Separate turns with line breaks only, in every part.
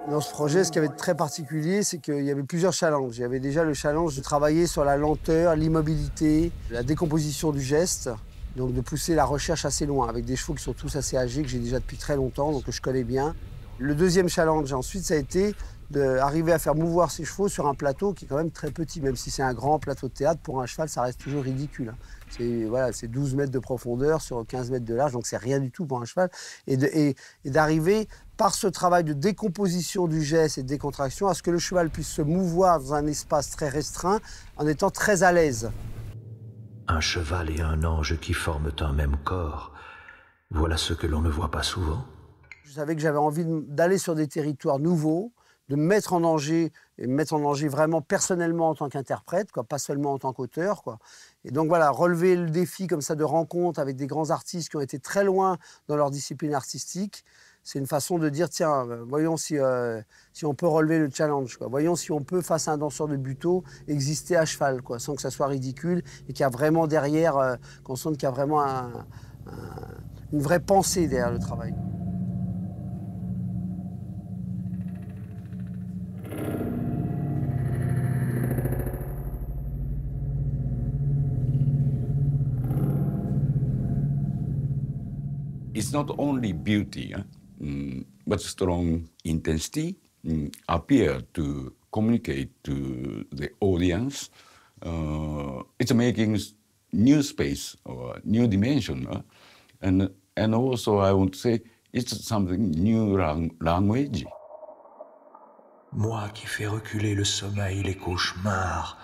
Dans ce projet, ce qui avait de très particulier, c'est qu'il y avait plusieurs challenges. Il y avait déjà le challenge de travailler sur la lenteur, l'immobilité, la décomposition du geste, donc de pousser la recherche assez loin, avec des chevaux qui sont tous assez âgés, que j'ai déjà depuis très longtemps, donc que je connais bien. Le deuxième challenge, ensuite, ça a été d'arriver à faire mouvoir ces chevaux sur un plateau qui est quand même très petit, même si c'est un grand plateau de théâtre, pour un cheval, ça reste toujours ridicule. C'est voilà, 12 mètres de profondeur sur 15 mètres de large, donc c'est rien du tout pour un cheval. Et d'arriver, par ce travail de décomposition du geste et de décontraction, à ce que le cheval puisse se mouvoir dans un espace très restreint en étant très à l'aise.
Un cheval et un ange qui forment un même corps, voilà ce que l'on ne voit pas souvent.
Je savais que j'avais envie d'aller sur des territoires nouveaux, de me mettre en danger, et me mettre en danger vraiment personnellement en tant qu'interprète, pas seulement en tant qu'auteur. Et donc voilà, relever le défi comme ça de rencontre avec des grands artistes qui ont été très loin dans leur discipline artistique, c'est une façon de dire, tiens, voyons si on peut relever le challenge. Voyons si on peut, face à un danseur de butoh, exister à cheval, sans que ça soit ridicule, et qu'il y a vraiment derrière, qu'on sente qu'il y a vraiment une vraie pensée derrière le travail.
It's not only beauty, but strong intensity appear to communicate to the audience. It's making new space or new dimension, and also I would say it's something new language.
Moi qui fais reculer le sommeil, les cauchemars,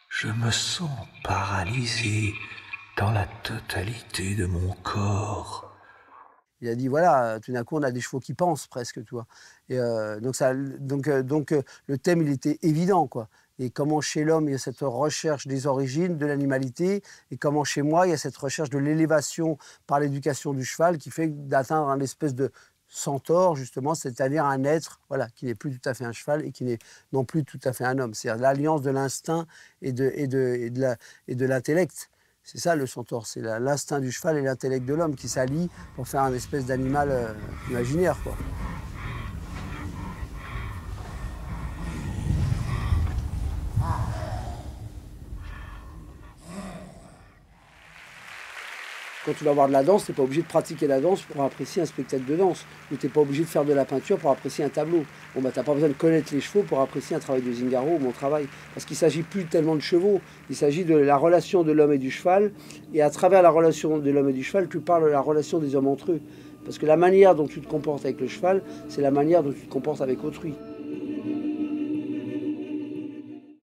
je me sens paralysé dans la totalité de mon corps.
Il a dit, voilà, tout d'un coup, on a des chevaux qui pensent presque, tu vois. Et donc, le thème, il était évident, Et comment chez l'homme, il y a cette recherche des origines, de l'animalité, et comment chez moi, il y a cette recherche de l'élévation par l'éducation du cheval qui fait d'atteindre un espèce de centaure, justement, c'est-à-dire un être qui n'est plus tout à fait un cheval et qui n'est non plus tout à fait un homme. C'est-à-dire l'alliance de l'instinct et de l'intellect. C'est ça le centaure, c'est l'instinct du cheval et l'intellect de l'homme qui s'allient pour faire un espèce d'animal imaginaire, Quand tu vas voir de la danse, tu n'es pas obligé de pratiquer la danse pour apprécier un spectacle de danse. Ou tu n'es pas obligé de faire de la peinture pour apprécier un tableau. Tu n'as pas besoin de connaître les chevaux pour apprécier un travail de Zingaro ou mon travail. Parce qu'il ne s'agit plus tellement de chevaux, il s'agit de la relation de l'homme et du cheval. Et à travers la relation de l'homme et du cheval, tu parles de la relation des hommes entre eux. Parce que la manière dont tu te comportes avec le cheval, c'est la manière dont tu te comportes avec autrui.